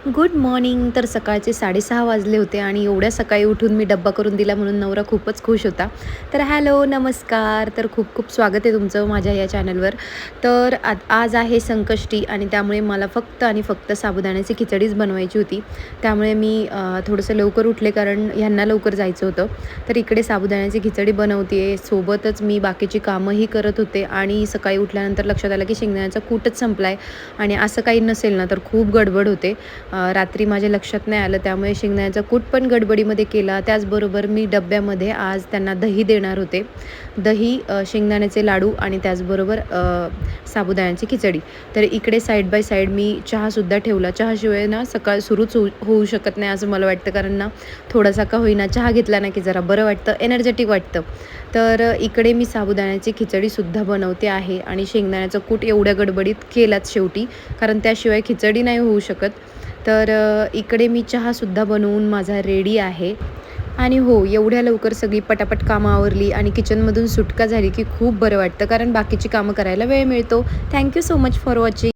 Good morning. तर सकाळचे 6:30 वाजले होते आणि एवढ्या सकाळी उठून मी डब्बा करून दिला म्हणून नवरा खूपच खुश होता. तर हॅलो, नमस्कार. तर खूप खूप स्वागत आहे तुमचं माझ्या या चॅनलवर. तर आज आहे संकष्टी आणि त्यामुळे मला फक्त आणि फक्त साबुदाण्याची खिचडीच बनवायची होती. त्यामुळे मी थोडंसं लवकर उठले कारण ह्यांना लवकर जायचं होतं. तर इकडे साबुदाण्याची खिचडी बनवते आहे. सोबतच मी बाकीची कामंही करत होते आणि सकाळी उठल्यानंतर लक्षात आलं की शेंगदाण्याचा कूटच संपला आहे आणि असं काही नसेल ना तर खूप गडबड होते. रात्री माझ्या लक्षात नाही आलं त्यामुळे शेंगदाण्याचा कूट पण गडबडीमध्ये केला. त्याचबरोबर मी डब्यामध्ये आज त्यांना दही देणार होते. दही, शेंगदाण्याचे लाडू आणि त्याचबरोबर साबुदाण्याची खिचडी. तर इकडे साईड बाय साईड मी चहासुद्धा ठेवला. चहाशिवाय ना सकाळ सुरूच होऊ शकत नाही असं मला वाटतं, कारण ना थोडासा का होईना चहा घेतला ना की जरा बरं वाटतं, एनर्जेटिक वाटतं. तर इकडे मी साबुदाण्याची खिचडीसुद्धा बनवते आहे आणि शेंगदाण्याचा कूट एवढ्या गडबडीत केलाच शेवटी, कारण त्याशिवाय खिचडी नाही होऊ शकत. तर इकडे मी चहासुद्धा बनवून माझा रेडी आहे. आणि हो, एवढ्या लवकर सगळी पटापट कामं आवरली आणि किचनमधून सुटका झाली की खूप बरं वाटतं, कारण बाकीची कामं करायला वेळ मिळतो. Thank you so much for watching.